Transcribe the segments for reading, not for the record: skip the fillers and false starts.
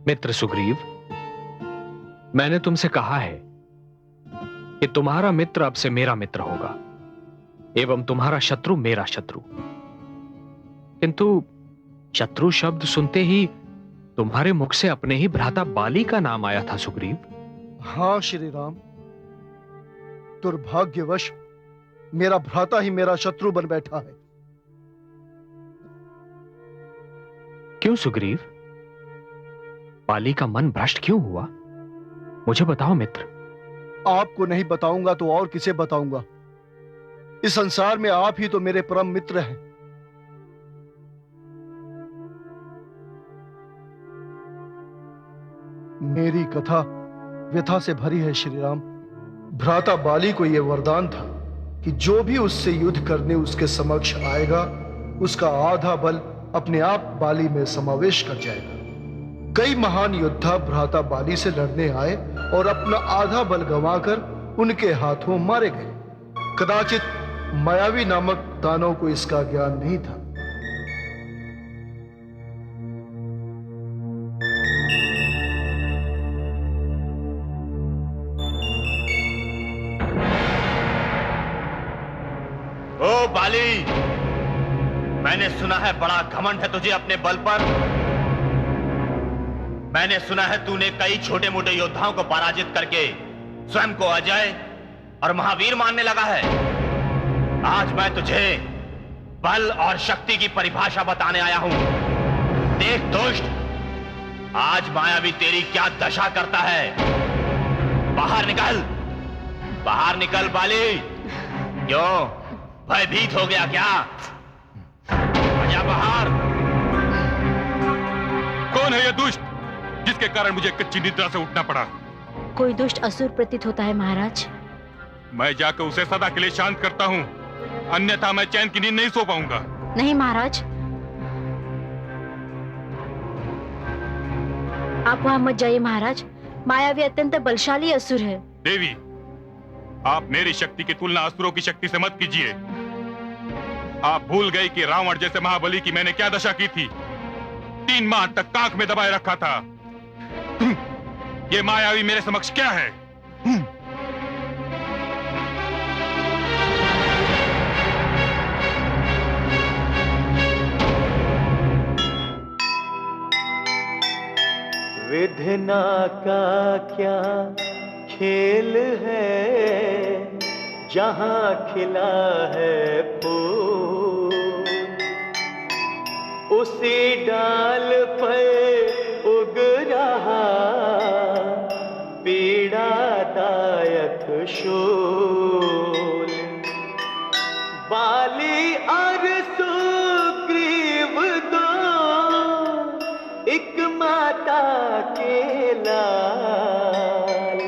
मित्र सुग्रीव, मैंने तुमसे कहा है कि तुम्हारा मित्र अब से मेरा मित्र होगा एवं तुम्हारा शत्रु मेरा शत्रु। किंतु शत्रु शब्द सुनते ही तुम्हारे मुख से अपने ही भ्राता बाली का नाम आया था सुग्रीव। हाँ श्री राम, दुर्भाग्यवश मेरा भ्राता ही मेरा शत्रु बन बैठा है। क्यों सुग्रीव? बाली का मन भ्रष्ट क्यों हुआ? मुझे बताओ मित्र। आपको नहीं बताऊंगा तो और किसे बताऊंगा? इस संसार में आप ही तो मेरे परम मित्र हैं। मेरी कथा व्यथा से भरी है श्री राम। भ्राता बाली को यह वरदान था कि जो भी उससे युद्ध करने उसके समक्ष आएगा, उसका आधा बल अपने आप बाली में समावेश कर जाएगा। कई महान योद्धा भ्राता बाली से लड़ने आए और अपना आधा बल गंवाकर उनके हाथों मारे गए। कदाचित मायावी नामक दानव को इसका ज्ञान नहीं था। ओ बाली, मैंने सुना है बड़ा घमंड है तुझे अपने बल पर। मैंने सुना है तूने कई छोटे मोटे योद्धाओं को पराजित करके स्वयं को अजय और महावीर मानने लगा है। आज मैं तुझे बल और शक्ति की परिभाषा बताने आया हूं। देख दुष्ट, आज मायावी तेरी क्या दशा करता है। बाहर निकल, बाहर निकल बाली। क्यों, भयभीत हो गया क्या? आजा बाहर। कौन है यह दुष्ट जिसके कारण मुझे कच्ची निद्रा से उठना पड़ा? कोई दुष्ट असुर प्रतीत होता है महाराज। मैं जाकर उसे सदा के लिए शांत करता हूँ, अन्यथा मैं चैन की नींद नहीं सो पाऊंगा। नहीं महाराज, आप वहां मत जाइए महाराज। मायावी अत्यंत बलशाली असुर है। देवी, आप मेरी शक्ति की तुलना असुरों की शक्ति से मत कीजिए। आप भूल गए कि रावण जैसे महाबली की मैंने क्या दशा की थी। 3 माह तक कांख में दबाए रखा था। ये मायावी मेरे समक्ष क्या है? विधना का क्या खेल है, जहां खिला है फूल, उसी डाल पर उग रहा पीड़ादायक शूल। बाली और सुग्रीव दो एक माता के लाल,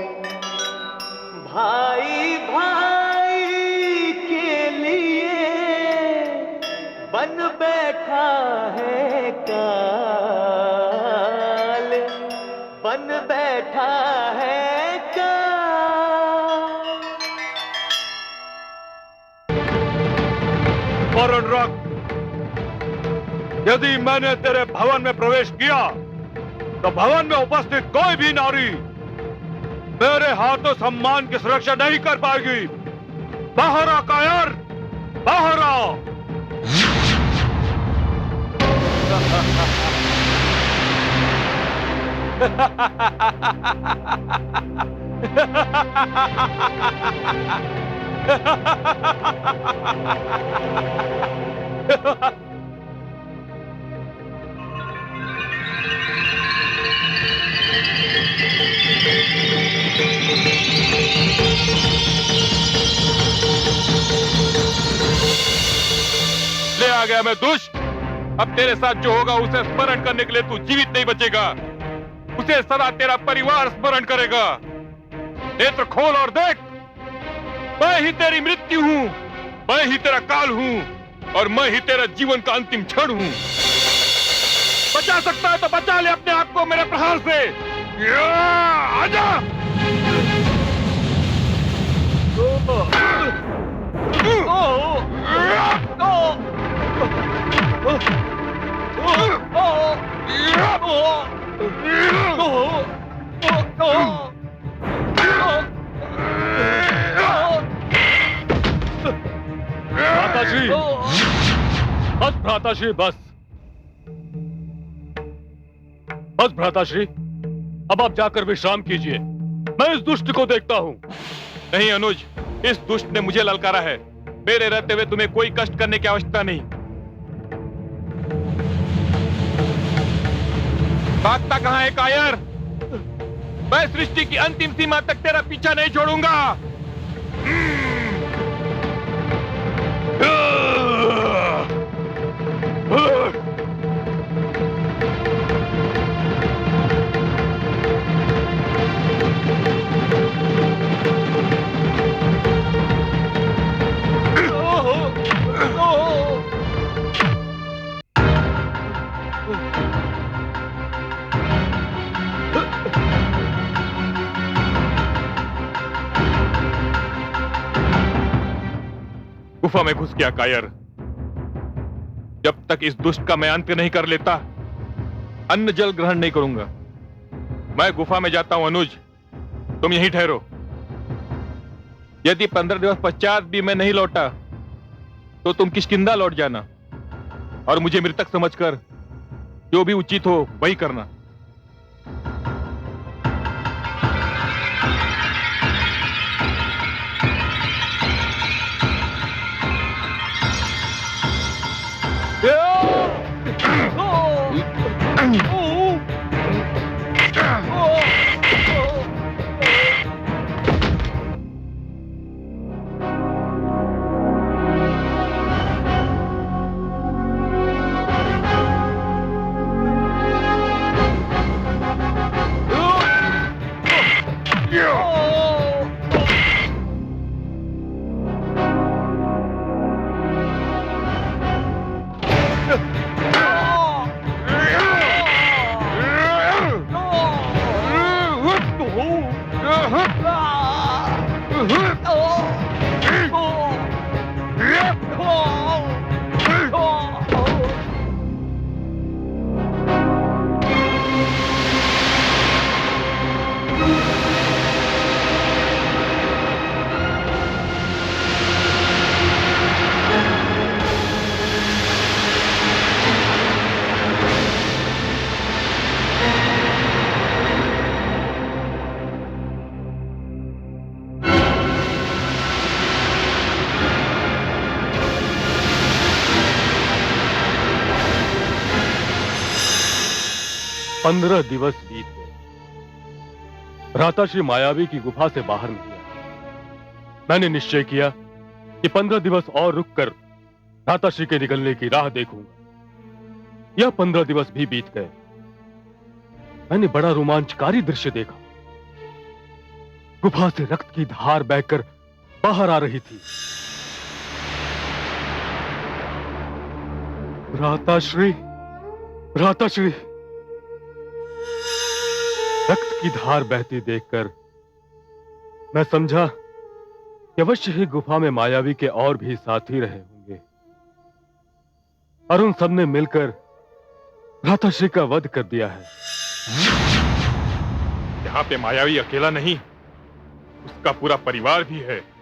भाई भाई के लिए बन बैठा है काल, बन बैठा है काल। वरुण रख, यदि मैंने तेरे भवन में प्रवेश किया तो भवन में उपस्थित कोई भी नारी मेरे हाथों सम्मान की सुरक्षा नहीं कर पाएगी। बाहर आ कायर, बाहर आ। ले आ गया मैं दुष्ट। अब तेरे साथ जो होगा उसे स्मरण करने के लिए तू जीवित नहीं बचेगा। उसे सदा तेरा परिवार स्मरण करेगा। नेत्र खोल और देख, मैं ही तेरी मृत्यु हूं, मैं ही तेरा काल हूं और मैं ही तेरा जीवन का अंतिम क्षण हूं। बचा सकता है तो बचा ले अपने आप को मेरे प्रहार से। आजा। भ्राताश्री, बस भ्राताश्री, बस बस भ्राताश्री, अब आप जाकर विश्राम कीजिए। मैं इस दुष्ट को देखता हूं। नहीं अनुज, इस दुष्ट ने मुझे ललकारा है। मेरे रहते हुए तुम्हें कोई कष्ट करने की आवश्यकता नहीं। भागता कहां है कायर? मैं सृष्टि की अंतिम सीमा तक तेरा पीछा नहीं छोड़ूंगा। गुफा में घुस गया कायर। जब तक इस दुष्ट का मैं अंत नहीं कर लेता, अन्न जल ग्रहण नहीं करूंगा। मैं गुफा में जाता हूं अनुज, तुम यहीं ठहरो। यदि 15 दिवस पश्चात भी मैं नहीं लौटा तो तुम किष्किंधा लौट जाना और मुझे मृतक समझकर जो भी उचित हो वही करना। पंद्रह दिवस बीत गए। भ्राताश्री मायावी की गुफा से बाहर नहीं आए। मैंने निश्चय किया कि 15 दिवस और रुककर भ्राताश्री के निकलने की राह देखूंगा। यह 15 दिवस भी बीत गए। मैंने बड़ा रोमांचकारी दृश्य देखा। गुफा से रक्त की धार बहकर बाहर आ रही थी। भ्राताश्री, भ्राताश्री, रक्त की धार बहती देखकर मैं समझा कि अवश्य ही गुफा में मायावी के और भी साथी रहे होंगे और उन सबने मिलकर भ्राताश्री का वध कर दिया है। यहाँ पे मायावी अकेला नहीं, उसका पूरा परिवार भी है।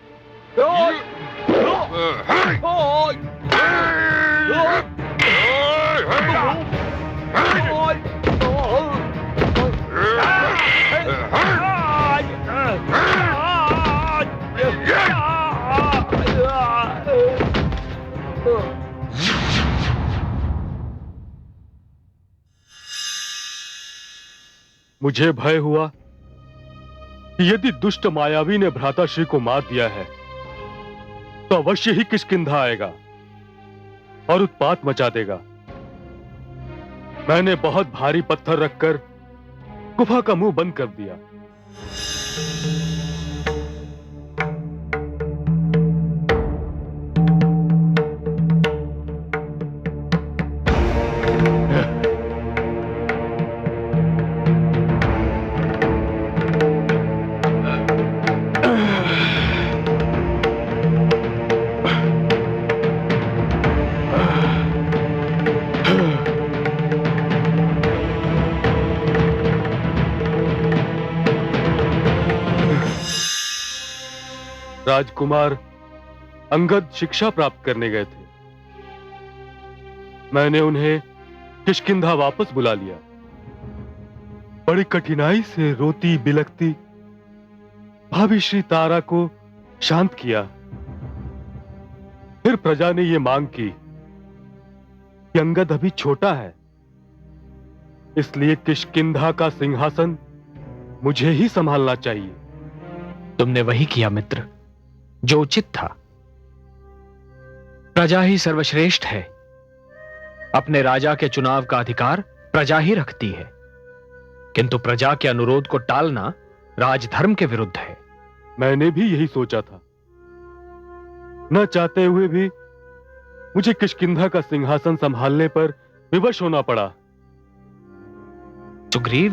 मुझे भय हुआ कि यदि दुष्ट मायावी ने भ्राताश्री को मार दिया है तो अवश्य ही किष्किंधा आएगा और उत्पात मचा देगा। मैंने बहुत भारी पत्थर रखकर गुफा का मुंह बंद कर दिया। राजकुमार अंगद शिक्षा प्राप्त करने गए थे। मैंने उन्हें किष्किंधा वापस बुला लिया। बड़ी कठिनाई से रोती बिलखती भाभी श्री तारा को शांत किया। फिर प्रजा ने यह मांग की कि अंगद अभी छोटा है, इसलिए किष्किंधा का सिंहासन मुझे ही संभालना चाहिए। तुमने वही किया मित्र जो उचित था। प्रजा ही सर्वश्रेष्ठ है। अपने राजा के चुनाव का अधिकार प्रजा ही रखती है, किंतु प्रजा के अनुरोध को टालना राजधर्म के विरुद्ध है। मैंने भी यही सोचा था। न चाहते हुए भी मुझे किष्किंधा का सिंहासन संभालने पर विवश होना पड़ा। सुग्रीव,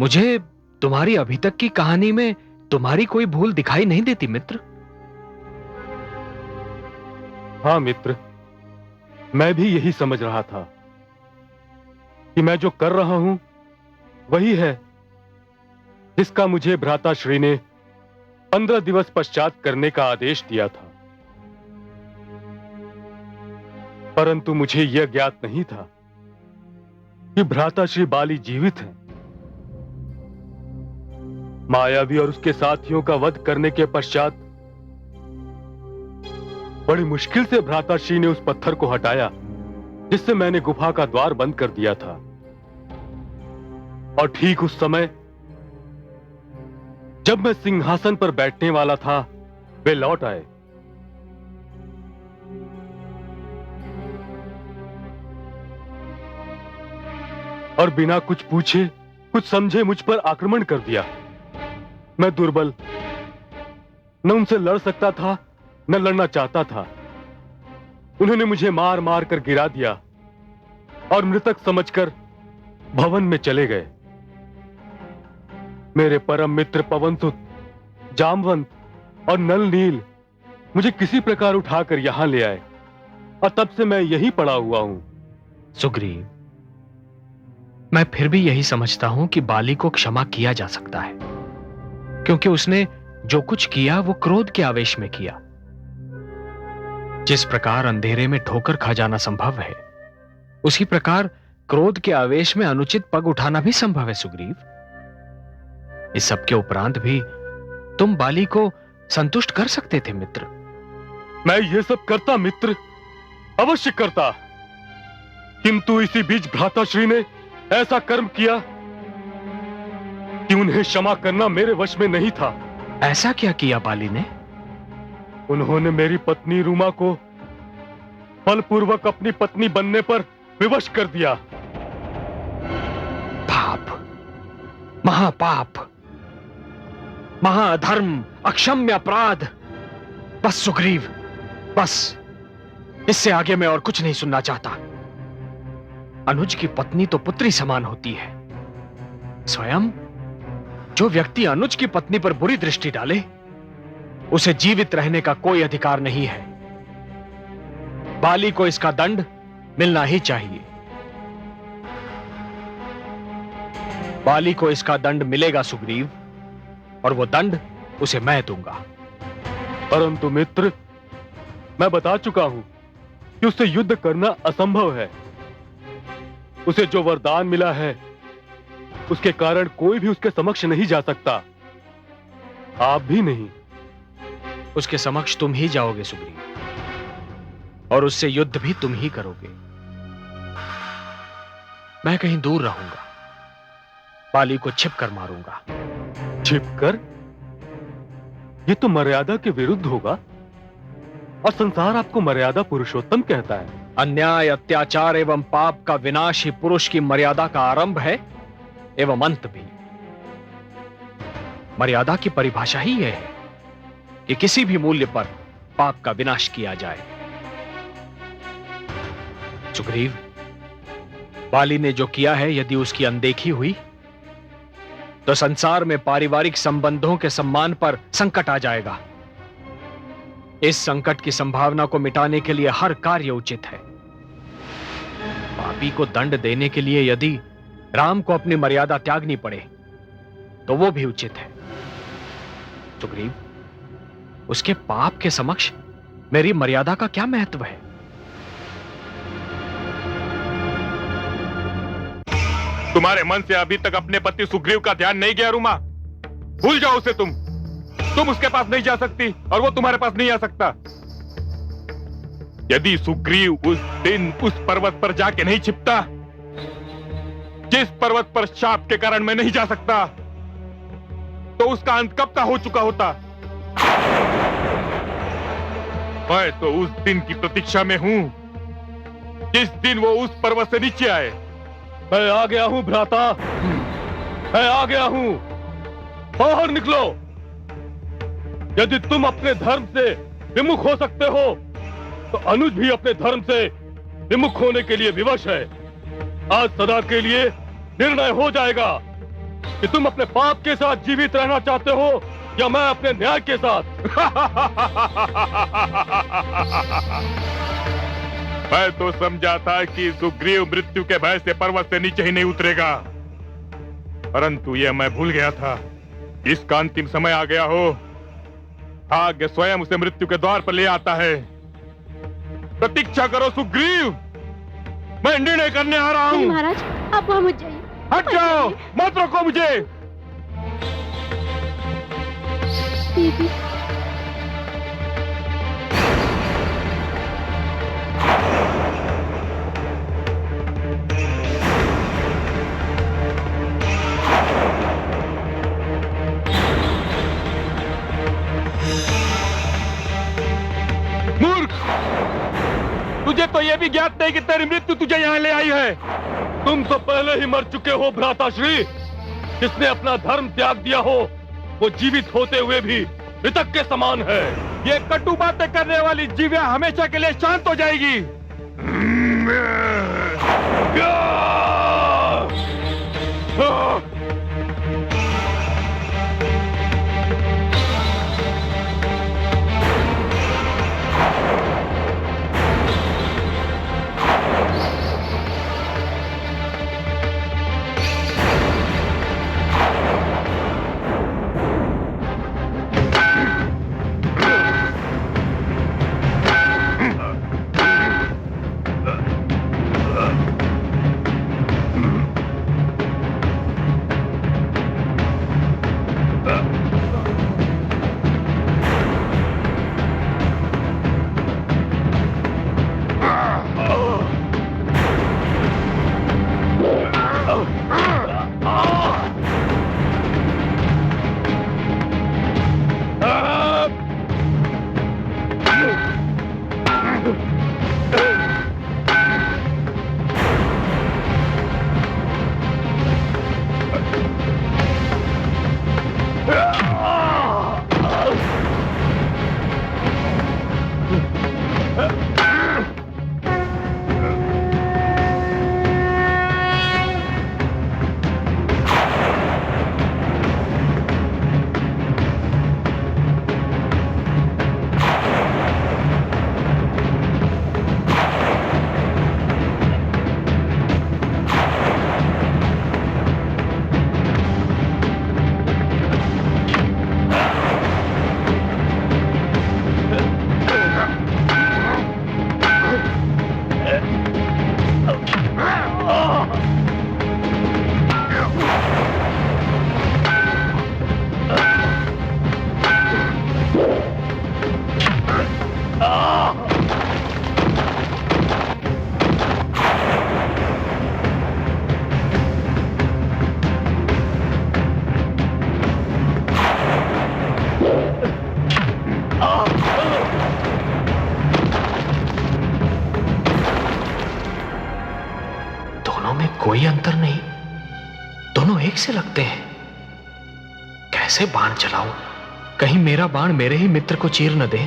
मुझे तुम्हारी अभी तक की कहानी में तुम्हारी कोई भूल दिखाई नहीं देती मित्र। हां मित्र, मैं भी यही समझ रहा था कि मैं जो कर रहा हूं वही है जिसका मुझे भ्राताश्री ने 15 दिवस पश्चात करने का आदेश दिया था। परंतु मुझे यह ज्ञात नहीं था कि भ्राताश्री बाली जीवित हैं। मायावी और उसके साथियों का वध करने के पश्चात बड़ी मुश्किल से भ्राताश्री ने उस पत्थर को हटाया जिससे मैंने गुफा का द्वार बंद कर दिया था। और ठीक उस समय जब मैं सिंहासन पर बैठने वाला था, वे लौट आए। और बिना कुछ पूछे कुछ समझे मुझ पर आक्रमण कर दिया। मैं दुर्बल, न उनसे लड़ सकता था न लड़ना चाहता था। उन्होंने मुझे मार मार कर गिरा दिया और मृतक समझकर भवन में चले गए। मेरे परम मित्र पवनसुत, जामवंत और नल नील मुझे किसी प्रकार उठाकर यहां ले आए और तब से मैं यहीं पड़ा हुआ हूं। सुग्रीव, मैं फिर भी यही समझता हूं कि बाली को क्षमा किया जा सकता है, क्योंकि उसने जो कुछ किया वो क्रोध के आवेश में किया। जिस प्रकार अंधेरे में ठोकर खा जाना संभव है, उसी प्रकार क्रोध के आवेश में अनुचित पग उठाना भी संभव है। सुग्रीव, इस सब के उपरांत भी तुम बाली को संतुष्ट कर सकते थे मित्र। मैं ये सब करता मित्र, अवश्य करता, किंतु इसी बीच भ्राताश्री ने ऐसा कर्म किया कि उन्हें क्षमा करना मेरे वश में नहीं था। ऐसा क्या किया बाली ने? उन्होंने मेरी पत्नी रूमा को बलपूर्वक अपनी पत्नी बनने पर विवश कर दिया। पाप, महापाप, महाअधर्म, अक्षम्य अपराध। बस सुग्रीव, बस, इससे आगे मैं और कुछ नहीं सुनना चाहता। अनुज की पत्नी तो पुत्री समान होती है। स्वयं जो व्यक्ति अनुज की पत्नी पर बुरी दृष्टि डाले, उसे जीवित रहने का कोई अधिकार नहीं है। बाली को इसका दंड मिलना ही चाहिए। बाली को इसका दंड मिलेगा सुग्रीव, और वो दंड उसे मैं दूंगा। परंतु मित्र, मैं बता चुका हूं कि उससे युद्ध करना असंभव है। उसे जो वरदान मिला है उसके कारण कोई भी उसके समक्ष नहीं जा सकता, आप भी नहीं। उसके समक्ष तुम ही जाओगे सुग्रीव, और उससे युद्ध भी तुम ही करोगे। मैं कहीं दूर रहूंगा, बाली को छिप कर मारूंगा। छिपकर? ये तो मर्यादा के विरुद्ध होगा, और संसार आपको मर्यादा पुरुषोत्तम कहता है। अन्याय, अत्याचार एवं पाप का विनाश ही पुरुष की मर्यादा का आरंभ है एवं अंत भी। मर्यादा की परिभाषा ही यह है कि किसी भी मूल्य पर पाप का विनाश किया जाए। सुग्रीव, बाली ने जो किया है, यदि उसकी अनदेखी हुई तो संसार में पारिवारिक संबंधों के सम्मान पर संकट आ जाएगा। इस संकट की संभावना को मिटाने के लिए हर कार्य उचित है। पापी को दंड देने के लिए यदि राम को अपनी मर्यादा त्यागनी पड़े तो वो भी उचित है। सुग्रीव, उसके पाप के समक्ष मेरी मर्यादा का क्या महत्व है? तुम्हारे मन से अभी तक अपने पति सुग्रीव का ध्यान नहीं गया रुमा। भूल जाओ उसे। तुम उसके पास नहीं जा सकती और वो तुम्हारे पास नहीं आ सकता। यदि सुग्रीव उस दिन उस पर्वत पर जाके नहीं छिपता, जिस पर्वत पर शाप के कारण मैं नहीं जा सकता, तो उसका अंत कब का हो चुका होता। मैं तो उस दिन की प्रतीक्षा में हूं, जिस दिन वो उस पर्वत से नीचे आए। मैं आ गया हूं भ्राता, मैं आ गया हूं। बाहर निकलो। यदि तुम अपने धर्म से विमुख हो सकते हो, तो अनुज भी अपने धर्म से विमुख होने के लिए विवश है। आज सदा के लिए निर्णय हो जाएगा कि तुम अपने पाप के साथ जीवित रहना चाहते हो या मैं अपने न्याय के साथ। मैं तो समझा था कि सुग्रीव मृत्यु के भय से पर्वत से नीचे ही नहीं उतरेगा, परंतु यह मैं भूल गया था। इसका अंतिम समय आ गया हो। भाग्य स्वयं उसे मृत्यु के द्वार पर ले आता है। प्रतीक्षा करो सुग्रीव, मैं निर्णय करने आ रहा हूं। महाराज, आप वहां मत जाइए। हट जाओ, मत रोको मुझे। दीदी, मूर्ख, तुझे तो यह भी ज्ञात नहीं कि तेरी मृत्यु तुझे यहाँ ले आई है। तुम तो पहले ही मर चुके हो भ्राताश्री। जिसने अपना धर्म त्याग दिया हो, वो जीवित होते हुए भी मृतक के समान है। ये कटु बातें करने वाली जीविया हमेशा के लिए शांत हो जाएगी। कोई अंतर नहीं, दोनों एक से लगते हैं। कैसे बाण चलाऊं, कहीं मेरा बाण मेरे ही मित्र को चीर न दे।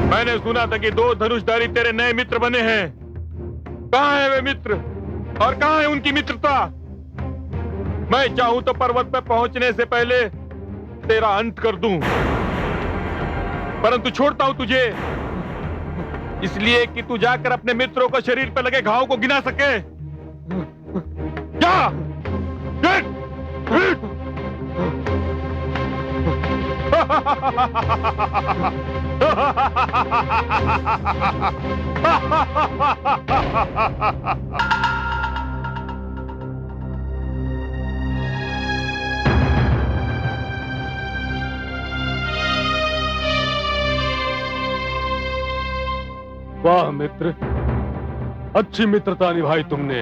मैंने सुना था कि 2 धनुषधारी तेरे नए मित्र बने हैं। कहां है वे मित्र और कहां है उनकी मित्रता? मैं चाहूं तो पर्वत पर पहुंचने से पहले तेरा अंत कर दूं, परंतु छोड़ता हूं तुझे इसलिए कि तू जाकर अपने मित्रों को शरीर पर लगे घाव को गिना सके। जा! हिट! हिट! वाह मित्र, अच्छी मित्रता निभाई तुमने।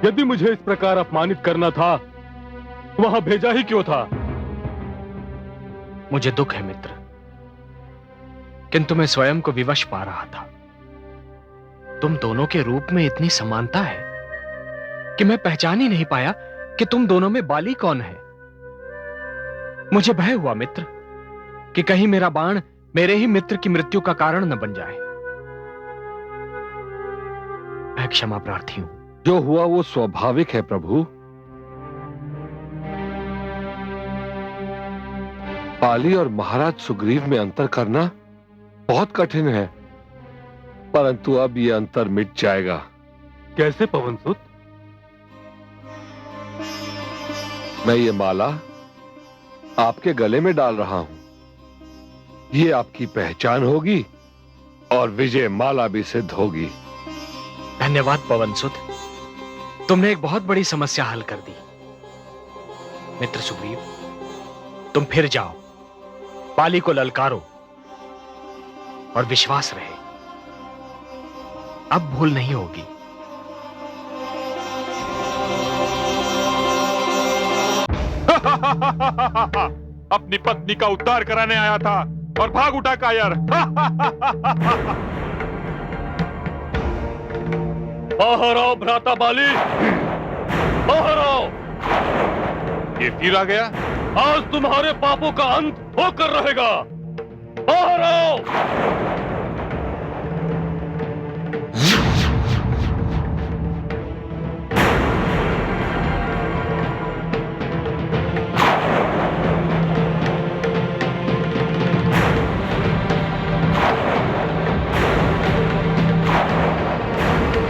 यदि मुझे इस प्रकार अपमानित करना था तो वहां भेजा ही क्यों था? मुझे दुख है मित्र, किंतु मैं स्वयं को विवश पा रहा था। तुम दोनों के रूप में इतनी समानता है कि मैं पहचान ही नहीं पाया कि तुम दोनों में बाली कौन है। मुझे भय हुआ मित्र कि कहीं मेरा बाण मेरे ही मित्र की मृत्यु का कारण न बन जाए। मैं क्षमा प्रार्थी हूं। जो हुआ वो स्वाभाविक है प्रभु। बाली और महाराज सुग्रीव में अंतर करना बहुत कठिन है, परंतु अब ये अंतर मिट जाएगा। कैसे पवनसुत? मैं ये माला आपके गले में डाल रहा हूं। ये आपकी पहचान होगी और विजय माला भी सिद्ध होगी। धन्यवाद पवनसुत, तुमने एक बहुत बड़ी समस्या हल कर दी। मित्र सुग्रीव, तुम फिर जाओ, बाली को ललकारो और विश्वास रहे, अब भूल नहीं होगी। अपनी पत्नी का उद्धार कराने आया था और भाग उठा कायर। बाहर आओ भ्राता बाली, बाहर आओ। ये फिर आ गया। आज तुम्हारे पापों का अंत होकर रहेगा। बाहर आओ।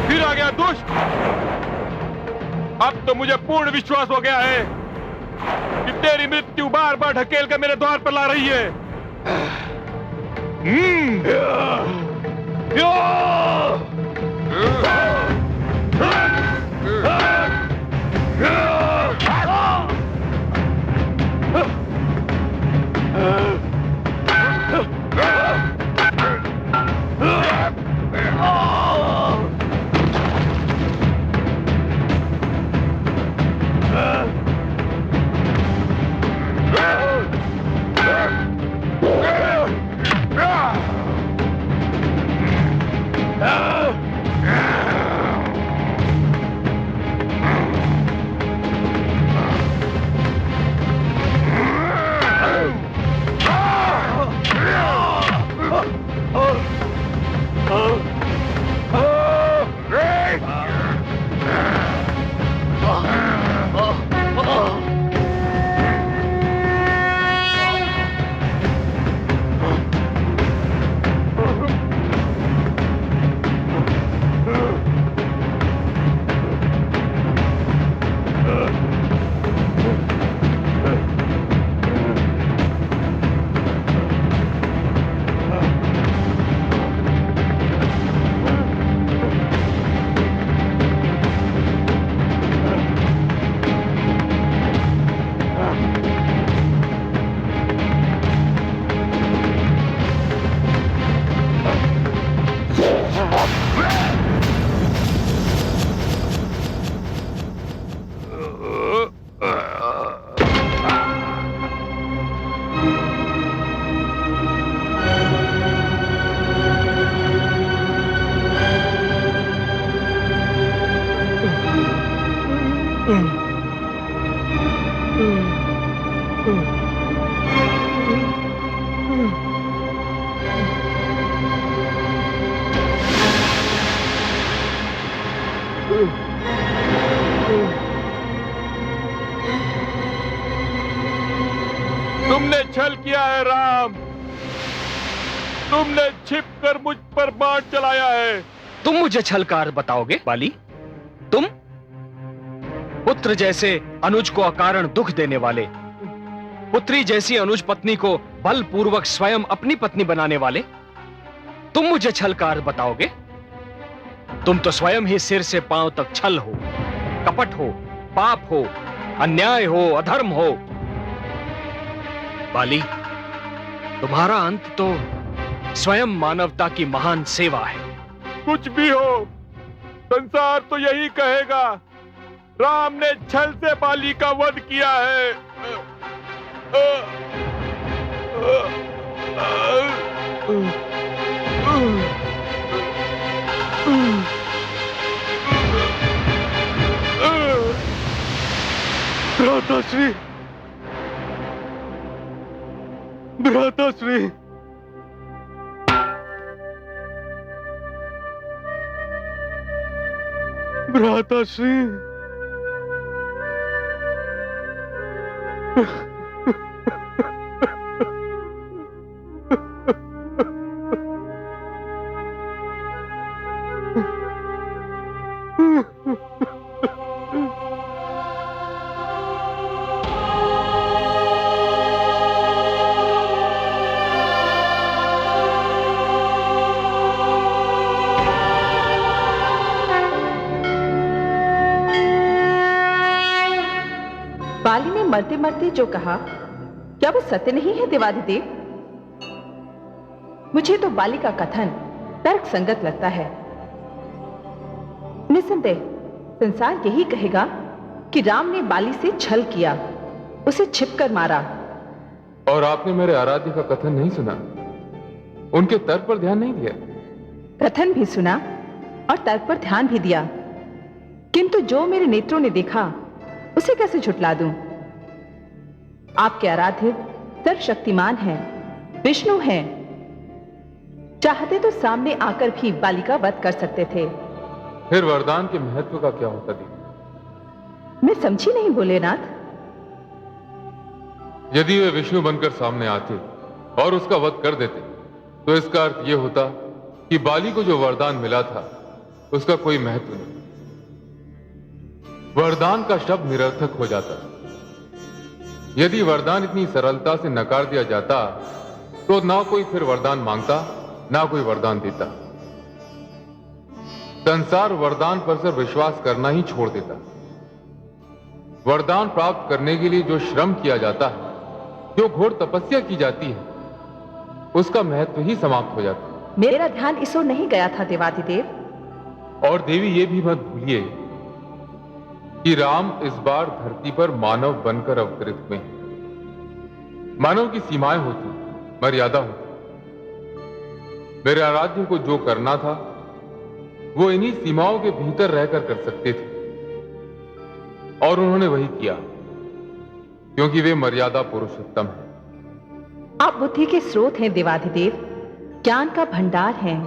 फिर आ गया दुष्ट। अब तो मुझे पूर्ण विश्वास हो गया है कि तेरी मृत्यु बार बार ढकेल कर मेरे द्वार पर ला रही है। तुमने छल किया है राम, तुमने छिपकर मुझ पर बाण चलाया है, तुम मुझे छलकार बताओगे बाली? तुम पुत्र जैसे अनुज को अकारण दुख देने वाले, पुत्री जैसी अनुज पत्नी को बलपूर्वक स्वयं अपनी पत्नी बनाने वाले, तुम मुझे छलकार बताओगे? तुम तो स्वयं ही सिर से पांव तक छल हो, कपट हो, पाप हो, अन्याय हो, अधर्म हो। बाली, तुम्हारा अंत तो स्वयं मानवता की महान सेवा है। कुछ भी हो, संसार तो यही कहेगा, राम ने छल से बाली का वध किया है। भ्राताश्री, भ्राताश्री, भ्राताश्री, बाली ने मरते मरते जो कहा, क्या वो सत्य नहीं है देवाधिदेव? मुझे तो बाली का कथन तर्क संगत लगता है। निसंदेह संसार यही कहेगा कि राम ने बाली से छल किया, उसे छिपकर मारा। और आपने मेरे आराध्य का कथन नहीं सुना, उनके तर्क पर ध्यान नहीं दिया। कथन भी सुना और तर्क पर ध्यान भी दिया, किंतु जो मेरे नेत्रों ने देखा उसे कैसे झुटला दूं? आपके आराध्य सर्वशक्तिमान हैं, विष्णु हैं, चाहते तो सामने आकर भी बाली का वध कर सकते थे। फिर वरदान के महत्व का क्या होता दी? मैं समझी नहीं भोलेनाथ। यदि वे विष्णु बनकर सामने आते और उसका वध कर देते, तो इसका अर्थ यह होता कि बाली को जो वरदान मिला था उसका कोई महत्व नहीं। वरदान का शब्द निरर्थक हो जाता। यदि वरदान इतनी सरलता से नकार दिया जाता तो ना कोई फिर वरदान मांगता, ना कोई वरदान देता। संसार वरदान पर सिर्फ विश्वास करना ही छोड़ देता। वरदान प्राप्त करने के लिए जो श्रम किया जाता है, जो घोर तपस्या की जाती है, उसका महत्व ही समाप्त हो जाता। मेरा ध्यान इस ओर नहीं गया था देवाधिदेव। और देवी ये भी मत भूलिए कि राम इस बार धरती पर मानव बनकर अवतरित हुए हैं। मानव की सीमाएं होती, मर्यादा होती। मेरे आराध्य को जो करना था वो इन्हीं सीमाओं के भीतर रहकर कर सकते थे, और उन्होंने वही किया, क्योंकि वे मर्यादा पुरुषोत्तम हैं। आप बुद्धि के स्रोत हैं देवाधिदेव, ज्ञान का भंडार हैं।